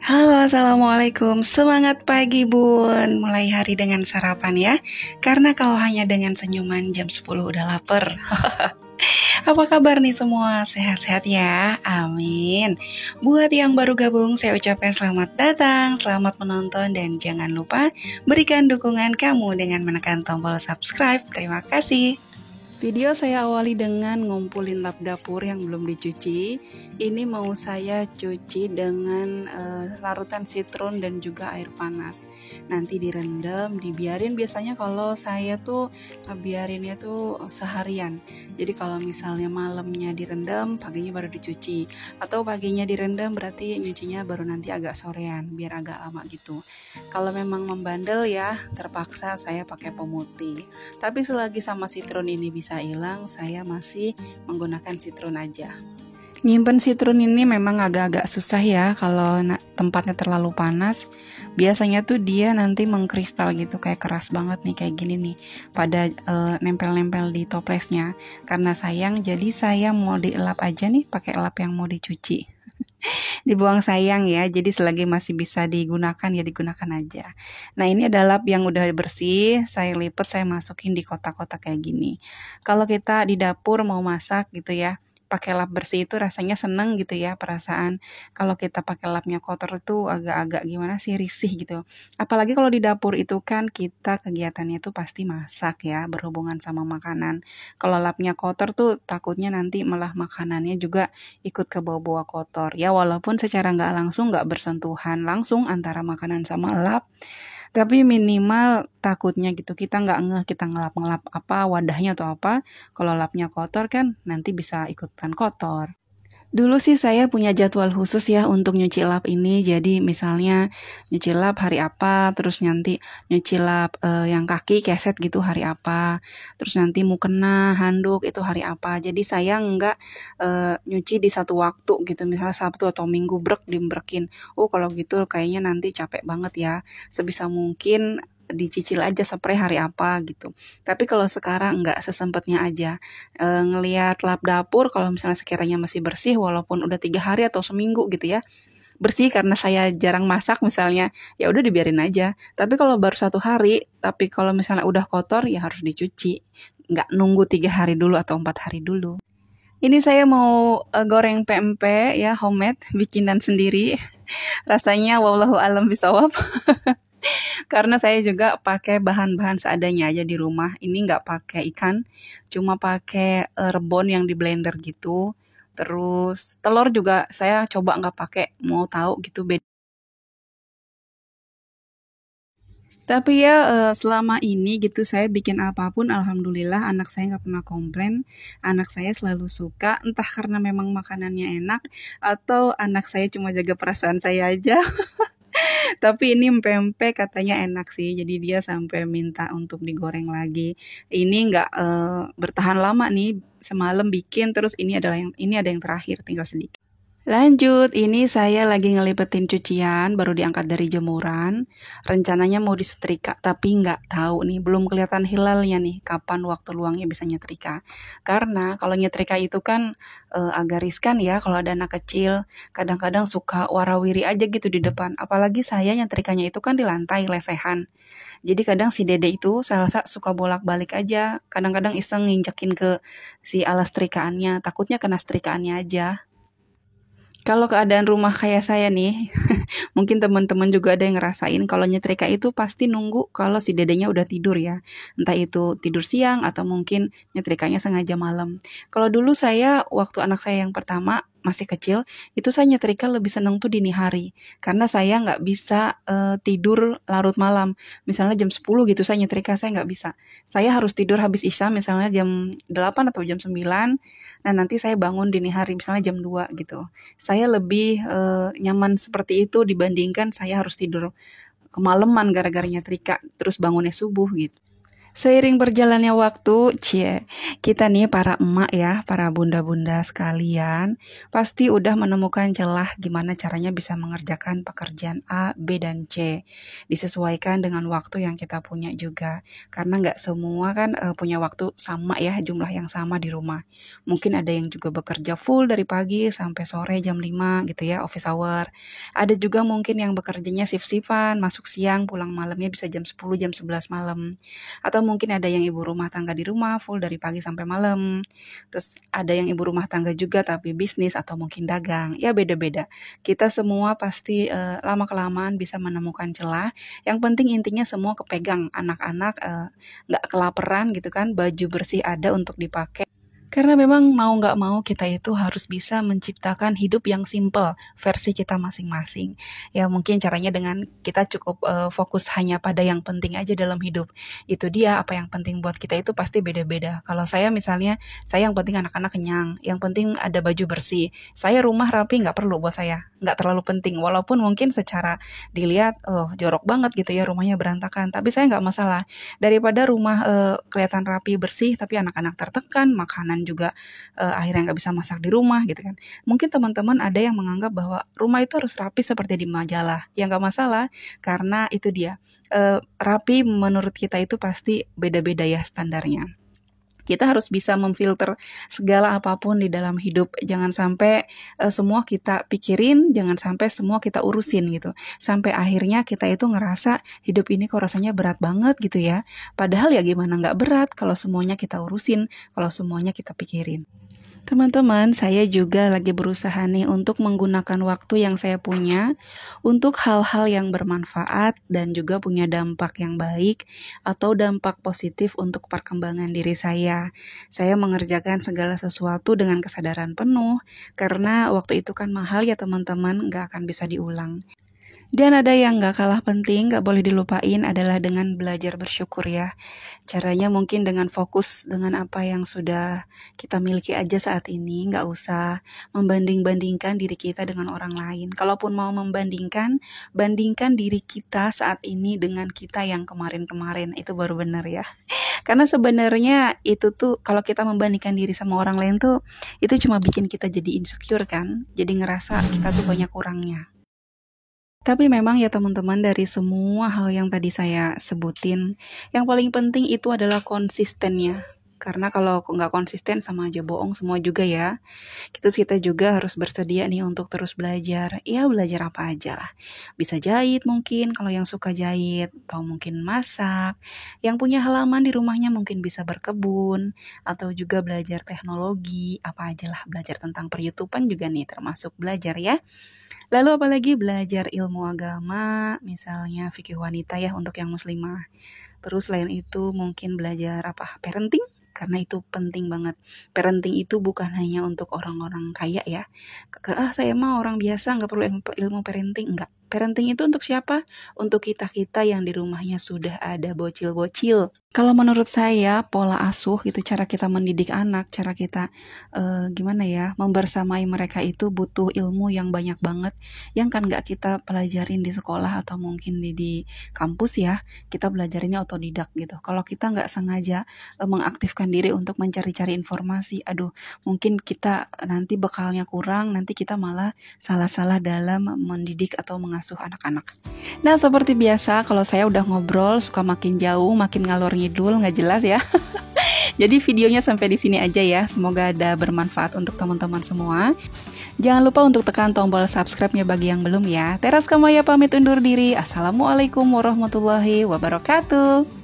Halo, assalamualaikum. Semangat pagi, Bun. Mulai hari dengan sarapan ya. Karena kalau hanya dengan senyuman jam 10 udah lapar. Apa kabar nih semua? Sehat-sehat ya? Amin. Buat yang baru gabung, saya ucapkan selamat datang, selamat menonton, dan jangan lupa berikan dukungan kamu dengan menekan tombol subscribe. Terima kasih. Video saya awali dengan ngumpulin lap dapur yang belum dicuci. Ini mau saya cuci dengan larutan sitron dan juga air panas. Nanti direndam, dibiarin. Biasanya kalau saya tuh biarinnya tuh seharian. Jadi kalau misalnya malamnya direndam, paginya baru dicuci. Atau paginya direndam berarti nyucinya baru nanti agak sorean, biar agak lama gitu. Kalau memang membandel ya, terpaksa saya pakai pemutih. Tapi selagi sama sitron ini bisa hilang, saya masih menggunakan sitron aja. Nyimpen sitron ini memang agak-agak susah ya kalau tempatnya terlalu panas. Biasanya tuh dia nanti mengkristal gitu, kayak keras banget nih, kayak gini nih, pada nempel-nempel di toplesnya. Karena sayang, jadi saya mau dielap aja nih, pakai elap yang mau dicuci. Dibuang sayang ya, jadi selagi masih bisa digunakan ya digunakan aja. Nah, ini ada lap yang udah bersih, saya lipat, saya masukin di kotak-kotak kayak gini. Kalau kita di dapur mau masak gitu ya, pakai lap bersih itu rasanya seneng gitu ya, perasaan. Kalau kita pakai lapnya kotor itu agak-agak gimana sih, risih gitu. Apalagi kalau di dapur itu kan kita kegiatannya itu pasti masak ya, berhubungan sama makanan. Kalau lapnya kotor tuh takutnya nanti malah makanannya juga ikut ke bau-bau kotor ya, walaupun secara nggak langsung nggak bersentuhan langsung antara makanan sama lap, tapi minimal takutnya gitu kita nggak ngeh, kita ngelap-ngelap apa wadahnya atau apa, kalau lapnya kotor kan nanti bisa ikutan kotor. Dulu sih saya punya jadwal khusus ya untuk nyuci lap ini. Jadi misalnya nyuci lap hari apa, terus nanti nyuci lap yang kaki keset gitu hari apa, terus nanti mukena, handuk itu hari apa. Jadi saya nggak nyuci di satu waktu gitu. Misalnya Sabtu atau Minggu dibrekin. Oh kalau gitu kayaknya nanti capek banget ya. Sebisa mungkin dicicil aja spray hari apa gitu. Tapi kalau sekarang nggak, sesempatnya aja. Ngelihat lap dapur kalau misalnya sekiranya masih bersih walaupun udah 3 hari atau seminggu gitu ya, bersih karena saya jarang masak misalnya, ya udah dibiarin aja. Tapi kalau baru 1 hari, tapi kalau misalnya udah kotor ya harus dicuci, nggak nunggu 3 hari dulu atau 4 hari dulu. Ini saya mau goreng pempek ya, homemade, bikinan sendiri. Rasanya wallahu alam bisawab. Karena saya juga pakai bahan-bahan seadanya aja di rumah. Ini nggak pakai ikan, cuma pakai rebon yang di blender gitu. Terus telur juga saya coba nggak pakai, mau tahu gitu beda. Tapi ya selama ini gitu saya bikin apapun, alhamdulillah anak saya nggak pernah komplain. Anak saya selalu suka, entah karena memang makanannya enak atau anak saya cuma jaga perasaan saya aja. Tapi ini pempek katanya enak sih, jadi dia sampai minta untuk digoreng lagi. Ini nggak bertahan lama nih, semalam bikin, terus ini ada yang terakhir, tinggal sedikit. Lanjut, ini saya lagi ngelipetin cucian, baru diangkat dari jemuran. Rencananya mau disetrika, tapi nggak tahu nih, belum kelihatan hilalnya nih, kapan waktu luangnya bisa nyetrika. Karena kalau nyetrika itu kan agak riskan ya, kalau ada anak kecil, kadang-kadang suka warawiri aja gitu di depan. Apalagi saya nyetrikanya itu kan di lantai, lesehan. Jadi kadang si dede itu saya rasa suka bolak-balik aja, kadang-kadang iseng nginjekin ke si alas setrikaannya, takutnya kena setrikaannya aja. Kalau keadaan rumah kayak saya nih, mungkin teman-teman juga ada yang ngerasain kalau nyetrika itu pasti nunggu kalau si dedenya udah tidur ya. Entah itu tidur siang atau mungkin nyetrikanya sengaja malam. Kalau dulu saya waktu anak saya yang pertama masih kecil, itu saya nyetrika lebih seneng tuh dini hari. Karena saya nggak bisa tidur larut malam. Misalnya jam 10 gitu saya nyetrika, saya nggak bisa. Saya harus tidur habis isya misalnya jam 8 atau jam 9. Nah nanti saya bangun dini hari misalnya jam 2 gitu. Saya lebih nyaman seperti itu dibandingkan saya harus tidur kemalaman gara-gara nyetrika terus bangunnya subuh gitu. Seiring berjalannya waktu, kita nih para emak ya, para bunda-bunda sekalian, pasti udah menemukan celah gimana caranya bisa mengerjakan pekerjaan A, B, dan C. Disesuaikan dengan waktu yang kita punya juga. Karena nggak semua kan punya waktu sama ya, jumlah yang sama di rumah. Mungkin ada yang juga bekerja full dari pagi sampai sore jam 5 gitu ya, office hour. Ada juga mungkin yang bekerjanya shift-shiftan, masuk siang, pulang malamnya bisa jam 10, jam 11 malam. Atau mungkin ada yang ibu rumah tangga di rumah full dari pagi sampai malam. Terus ada yang ibu rumah tangga juga tapi bisnis atau mungkin dagang. Ya beda-beda. Kita semua pasti lama-kelamaan bisa menemukan celah. Yang penting intinya semua kepegang. Anak-anak nggak kelaparan gitu kan. Baju bersih ada untuk dipakai. Karena memang mau nggak mau kita itu harus bisa menciptakan hidup yang simple versi kita masing-masing. Ya mungkin caranya dengan kita cukup fokus hanya pada yang penting aja dalam hidup. Itu dia apa yang penting buat kita itu pasti beda-beda. Kalau saya misalnya, saya yang penting anak-anak kenyang, yang penting ada baju bersih. Saya rumah rapi nggak perlu buat saya, nggak terlalu penting. Walaupun mungkin secara dilihat, jorok banget gitu ya rumahnya berantakan. Tapi saya nggak masalah. Daripada rumah kelihatan rapi bersih tapi anak-anak tertekan, makanan juga akhirnya nggak bisa masak di rumah gitu kan. Mungkin teman-teman ada yang menganggap bahwa rumah itu harus rapi seperti di majalah. Ya nggak masalah, karena itu dia. Rapi menurut kita itu pasti beda-beda ya standarnya. Kita harus bisa memfilter segala apapun di dalam hidup. Jangan sampai semua kita pikirin, jangan sampai semua kita urusin gitu. Sampai akhirnya kita itu ngerasa hidup ini kok rasanya berat banget gitu ya. Padahal ya gimana nggak berat kalau semuanya kita urusin, kalau semuanya kita pikirin. Teman-teman, saya juga lagi berusaha nih untuk menggunakan waktu yang saya punya untuk hal-hal yang bermanfaat dan juga punya dampak yang baik atau dampak positif untuk perkembangan diri saya. Saya mengerjakan segala sesuatu dengan kesadaran penuh karena waktu itu kan mahal ya teman-teman, nggak akan bisa diulang. Dan ada yang gak kalah penting, gak boleh dilupain adalah dengan belajar bersyukur ya. Caranya mungkin dengan fokus dengan apa yang sudah kita miliki aja saat ini, gak usah membanding-bandingkan diri kita dengan orang lain. Kalaupun mau membandingkan, bandingkan diri kita saat ini dengan kita yang kemarin-kemarin, itu baru benar ya. Karena sebenarnya itu tuh kalau kita membandingkan diri sama orang lain tuh, itu cuma bikin kita jadi insecure kan, jadi ngerasa kita tuh banyak kurangnya. Tapi memang ya teman-teman dari semua hal yang tadi saya sebutin, yang paling penting itu adalah konsistennya. Karena kalau nggak konsisten sama aja bohong semua juga ya. Terus kita juga harus bersedia nih untuk terus belajar. Ya belajar apa aja lah. Bisa jahit mungkin kalau yang suka jahit. Atau mungkin masak. Yang punya halaman di rumahnya mungkin bisa berkebun. Atau juga belajar teknologi. Apa aja lah belajar tentang per-YouTubean juga nih termasuk belajar ya. Lalu apalagi belajar ilmu agama, misalnya fikih wanita ya untuk yang muslimah. Terus selain itu mungkin belajar parenting, karena itu penting banget. Parenting itu bukan hanya untuk orang-orang kaya ya. Saya mah orang biasa nggak perlu ilmu parenting, enggak. Parenting itu untuk siapa? Untuk kita-kita yang di rumahnya sudah ada bocil-bocil. Kalau menurut saya pola asuh itu cara kita mendidik anak, cara kita gimana ya membersamai mereka itu butuh ilmu yang banyak banget yang kan nggak kita pelajarin di sekolah atau mungkin di kampus ya. Kita belajarinnya otodidak gitu. Kalau kita nggak sengaja mengaktifkan diri untuk mencari-cari informasi, mungkin kita nanti bekalnya kurang, nanti kita malah salah-salah dalam mendidik atau mengasuh anak-anak. Nah seperti biasa kalau saya udah ngobrol suka makin jauh, makin ngalor ngidul, nggak jelas ya. Jadi videonya sampai di sini aja ya. Semoga ada bermanfaat untuk teman-teman semua. Jangan lupa untuk tekan tombol subscribe-nya bagi yang belum ya. Teras Kamaya pamit undur diri. Assalamualaikum warahmatullahi wabarakatuh.